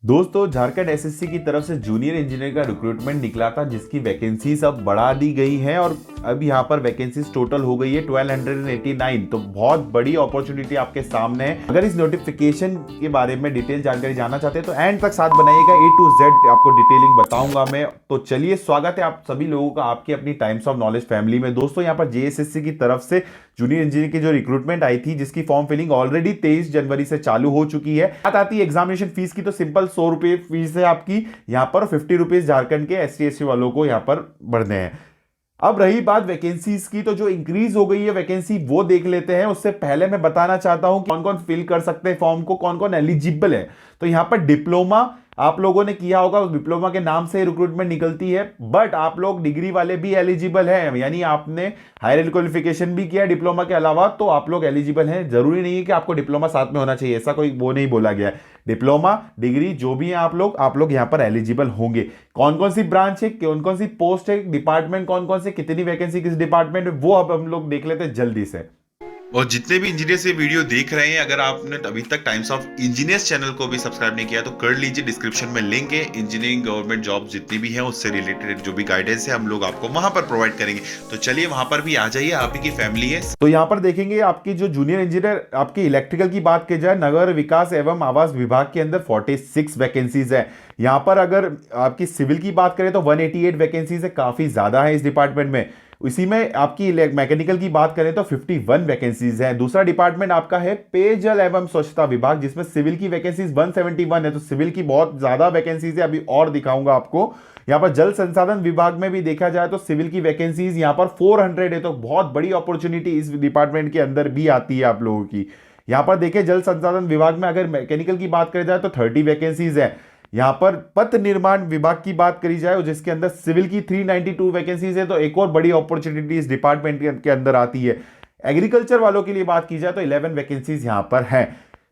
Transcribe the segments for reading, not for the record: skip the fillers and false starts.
दोस्तों झारखंड एसएससी की तरफ से जूनियर इंजीनियर का रिक्रूटमेंट निकला था जिसकी वैकेंसीज अब बढ़ा दी गई हैं और अब यहाँ पर वैकेंसीज टोटल हो गई है 1289। तो बहुत बड़ी अपॉर्चुनिटी आपके सामने है। अगर इस नोटिफिकेशन के बारे में डिटेल जानकारी जानना चाहते हैं तो एंड तक साथ बनाइएगा, A to Z आपको डिटेलिंग बताऊंगा मैं। तो चलिए, स्वागत है आप सभी लोगों का आपकी अपनी टाइम्स ऑफ नॉलेज फैमिली में। दोस्तों यहाँ पर जेएसएससी की तरफ से जूनियर इंजीनियर की जो रिक्रूटमेंट आई थी जिसकी फॉर्म फिलिंग ऑलरेडी 23 जनवरी से चालू हो चुकी है। बात आती है एग्जामिनेशन फीस की तो सिंपल 100 रुपए फीस है आपकी यहाँ पर, 50 रुपीज झारखंड के SC/ST वालों को यहाँ पर भरने हैं। अब रही बात वैकेंसीज की, तो जो इंक्रीज हो गई है वैकेंसी वो देख लेते हैं। उससे पहले मैं बताना चाहता हूं कौन कौन फिल कर सकते हैं फॉर्म को, कौन कौन एलिजिबल है। तो यहां पर डिप्लोमा आप लोगों ने किया होगा, उस डिप्लोमा के नाम से रिक्रूटमेंट निकलती है, बट आप लोग डिग्री वाले भी एलिजिबल हैं, यानी आपने हायर क्वालिफिकेशन भी किया डिप्लोमा के अलावा तो आप लोग एलिजिबल हैं। जरूरी नहीं है कि आपको डिप्लोमा साथ में होना चाहिए, ऐसा कोई वो नहीं बोला गया है। डिप्लोमा डिग्री जो भी है आप लोग यहां पर एलिजिबल होंगे। कौन कौन सी ब्रांच है, कौन कौन सी पोस्ट है, डिपार्टमेंट कौन कौन से, कितनी वैकेंसी किस डिपार्टमेंट में, वो अब हम लोग देख लेते हैं जल्दी से। और जितने भी इंजीनियर्स ये वीडियो देख रहे हैं, अगर आपने अभी तक टाइम्स ऑफ इंजीनियर्स चैनल को भी सब्सक्राइब नहीं किया तो कर लीजिए, डिस्क्रिप्शन में लिंक है। इंजीनियरिंग गवर्नमेंट जॉब जितनी भी हैं उससे रिलेटेड जो भी गाइडेंस है हम लोग आपको वहां पर प्रोवाइड करेंगे। तो चलिए वहां पर भी आ जाइए, आप ही की फैमिली है। तो यहाँ पर देखेंगे आपकी जो जूनियर इंजीनियर आपकी इलेक्ट्रिकल की बात की जाए, नगर विकास एवं आवास विभाग के अंदर 46 वैकेंसीज है। यहाँ पर अगर आपकी सिविल की बात करें तो 188 वैकेंसीज है, काफी ज्यादा है इस डिपार्टमेंट में। इसी में आपकी मैकेनिकल की बात करें तो 51 वैकेंसीज है। दूसरा डिपार्टमेंट आपका है पेयजल एवं स्वच्छता विभाग, जिसमें सिविल की वैकेंसीज 171 है। तो सिविल की बहुत ज्यादा वैकेंसीज है, अभी और दिखाऊंगा आपको। यहां पर जल संसाधन विभाग में भी देखा जाए तो सिविल की वैकेंसीज यहां पर 400 है। तो बहुत बड़ी अपॉर्चुनिटी इस डिपार्टमेंट के अंदर भी आती है आप लोगों की। यहां पर देखिए जल संसाधन विभाग में अगर मैकेनिकल की बात करी जाए तो 30 वैकेंसीज है। यहां पर पथ निर्माण विभाग की बात करी जाए जिसके अंदर सिविल की 392 वैकेंसीज है। तो एक और बड़ी अपॉर्चुनिटी इस डिपार्टमेंट के अंदर आती है। एग्रीकल्चर वालों के लिए बात की जाए तो 11 वैकेंसीज यहां पर है।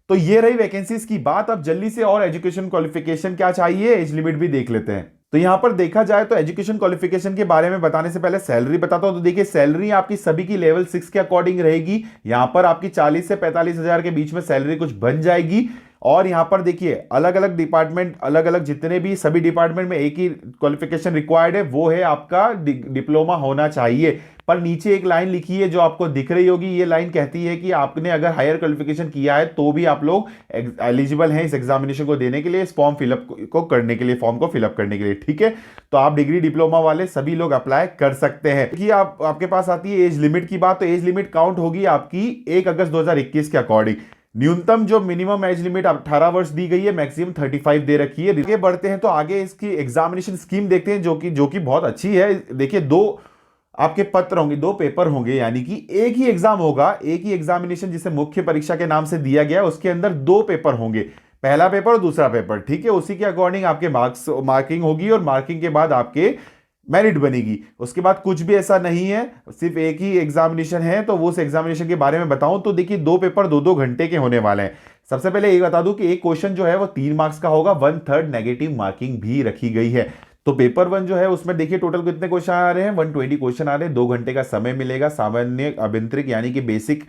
तो ये रही वैकेंसीज की बात। अब जल्दी से और एजुकेशन क्वालिफिकेशन क्या चाहिए, एज लिमिट भी देख लेते हैं। तो यहां पर देखा जाए तो एजुकेशन क्वालिफिकेशन के बारे में बताने से पहले सैलरी बताता हूं। तो देखिए सैलरी आपकी सभी की लेवल 6 के अकॉर्डिंग रहेगी। यहां पर आपकी 40 से 45 हजार के बीच में सैलरी कुछ बन जाएगी। और यहां पर देखिए अलग अलग डिपार्टमेंट, अलग अलग जितने भी सभी डिपार्टमेंट में एक ही क्वालिफिकेशन रिक्वायर्ड है, वो है आपका डिप्लोमा होना चाहिए। पर नीचे एक लाइन लिखी है जो आपको दिख रही होगी, ये लाइन कहती है कि आपने अगर हायर क्वालिफिकेशन किया है तो भी आप लोग एलिजिबल हैं इस एग्जामिनेशन को देने के लिए, इस फॉर्म फिलअप को करने के लिए, फॉर्म को फिलअप करने के लिए। ठीक है, तो आप डिग्री डिप्लोमा वाले सभी लोग अप्लाई कर सकते हैं। कि आपके पास आती है एज लिमिट की बात, तो एज लिमिट काउंट होगी आपकी 1 अगस्त 2021 के अकॉर्डिंग। न्यूनतम जो मिनिमम एज लिमिट 18 वर्ष दी गई है, मैक्सिमम 35 दे रखी है। आगे बढ़ते हैं तो आगे इसकी एग्जामिनेशन स्कीम देखते हैं जो कि बहुत अच्छी है। देखिए दो आपके पत्र होंगे, 2 पेपर होंगे, यानी कि एक ही एग्जाम होगा, एक ही एग्जामिनेशन जिसे मुख्य परीक्षा के नाम से दिया गया, उसके अंदर 2 पेपर होंगे, पहला पेपर और दूसरा पेपर। ठीक है, उसी के अकॉर्डिंग आपके मार्किंग होगी और मार्किंग के बाद आपके मेरिट बनेगी। उसके बाद कुछ भी ऐसा नहीं है, सिर्फ एक ही एग्जामिनेशन है। तो वो उस एग्जामिनेशन के बारे में बताऊं तो देखिए 2 पेपर 2-2 घंटे के होने वाले हैं। सबसे पहले ये बता दूं कि एक क्वेश्चन जो है वो 3 मार्क्स का होगा, 1/3 नेगेटिव मार्किंग भी रखी गई है। तो पेपर 1 जो है उसमें देखिए टोटल कितने क्वेश्चन आ रहे हैं, 120 क्वेश्चन आ रहे हैं। 2 घंटे का समय मिलेगा। सामान्य अभियांत्रिक यानी कि बेसिक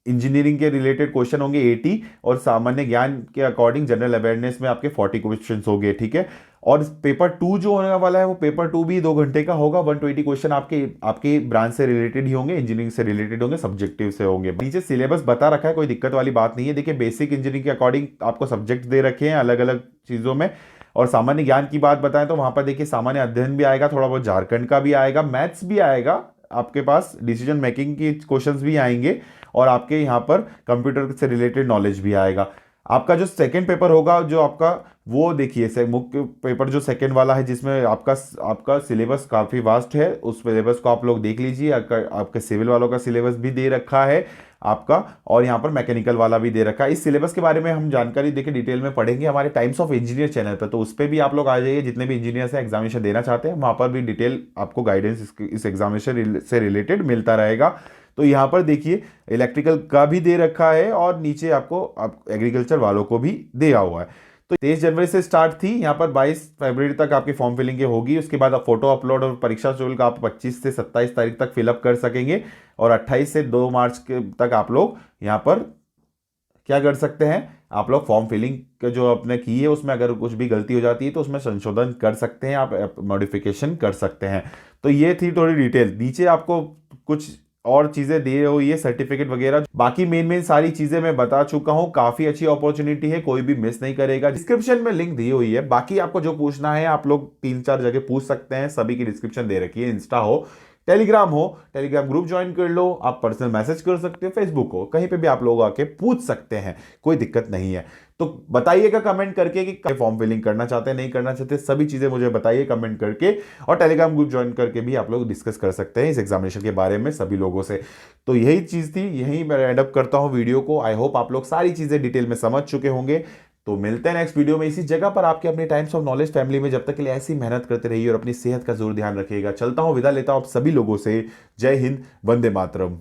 इंजीनियरिंग के रिलेटेड क्वेश्चन होंगे 80 और सामान्य ज्ञान के अकॉर्डिंग जनरल अवेयरनेस में आपके 40 क्वेश्चन होंगे। ठीक है, और पेपर 2 जो होने वाला है वो पेपर 2 भी 2 घंटे का होगा। 120 क्वेश्चन आपके ब्रांच से रिलेटेड ही होंगे, इंजीनियरिंग से रिलेटेड होंगे, सब्जेक्टिव से होंगे। नीचे सिलेबस बता रखा है, कोई दिक्कत वाली बात नहीं है। देखिए बेसिक इंजीनियरिंग के अकॉर्डिंग आपको सब्जेक्ट दे रखे हैं अलग अलग चीजों में। और सामान्य ज्ञान की बात बताएं तो वहां पर देखिए सामान्य अध्ययन भी आएगा, थोड़ा बहुत झारखंड का भी आएगा, मैथ्स भी आएगा, आपके पास डिसीजन मेकिंग की क्वेश्चंस भी आएंगे और आपके यहाँ पर कंप्यूटर से रिलेटेड नॉलेज भी आएगा। आपका जो सेकंड पेपर होगा जो आपका, वो देखिए मुख्य पेपर जो सेकंड वाला है जिसमें आपका सिलेबस काफ़ी वास्ट है, उस सिलेबस को आप लोग देख लीजिए। आपके सिविल वालों का सिलेबस भी दे रखा है आपका, और यहाँ पर मैकेनिकल वाला भी दे रखा है। इस सिलेबस के बारे में हम जानकारी देखिए डिटेल में पढ़ेंगे हमारे टाइम्स ऑफ इंजीनियर चैनल पर, तो उस पर भी आप लोग आ जाइए। जितने भी इंजीनियर्स हैं एग्जामिनेशन देना चाहते हैं वहाँ पर भी डिटेल आपको गाइडेंस इस एग्जामिनेशन से रिलेटेड मिलता रहेगा। तो यहाँ पर देखिए इलेक्ट्रिकल का भी दे रखा है और नीचे आपको एग्रीकल्चर वालों को भी दिया हुआ है। तो 23 जनवरी से स्टार्ट थी, यहाँ पर 22 फरवरी तक आपकी फॉर्म फिलिंग होगी। उसके बाद आप फोटो अपलोड और परीक्षा शुल्क आप 25 से 27 तारीख तक फिलअप कर सकेंगे और 28 से 2 मार्च तक आप लोग यहाँ पर क्या कर सकते हैं, आप लोग फॉर्म फिलिंग जो आपने की है उसमें अगर कुछ भी गलती हो जाती है तो उसमें संशोधन कर सकते हैं, आप मॉडिफिकेशन कर सकते हैं। तो ये थी थोड़ी डिटेल। नीचे आपको कुछ और चीजें दी हुई है, सर्टिफिकेट वगैरह। बाकी मेन सारी चीजें मैं बता चुका हूं। काफी अच्छी अपॉर्चुनिटी है, कोई भी मिस नहीं करेगा। डिस्क्रिप्शन में लिंक दी हुई है। बाकी आपको जो पूछना है आप लोग 3-4 जगह पूछ सकते हैं, सभी की डिस्क्रिप्शन दे रखी है। इंस्टा हो, टेलीग्राम हो, टेलीग्राम ग्रुप ज्वाइन कर लो, आप पर्सनल मैसेज कर सकते हो, फेसबुक हो, कहीं पे भी आप लोग आके पूछ सकते हैं, कोई दिक्कत नहीं है। तो बताइएगा कमेंट करके कि फॉर्म फिलिंग करना चाहते हैं नहीं करना चाहते, सभी चीजें मुझे बताइए कमेंट करके। और टेलीग्राम ग्रुप ज्वाइन करके भी आप लोग डिस्कस कर सकते हैं इस एग्जामिनेशन के बारे में सभी लोगों से। तो यही चीज थी, यही मैं एंड अप करता हूं वीडियो को। आई होप आप लोग सारी चीजें डिटेल में समझ चुके होंगे। तो मिलते हैं नेक्स्ट वीडियो में इसी जगह पर आपके अपने टाइम्स ऑफ नॉलेज फैमिली में। जब तक के लिए ऐसी मेहनत करते रहिए और अपनी सेहत का जरूर ध्यान रखिएगा। चलता हूं, विदा लेता हूं आप सभी लोगों से। जय हिंद, वंदे मातरम।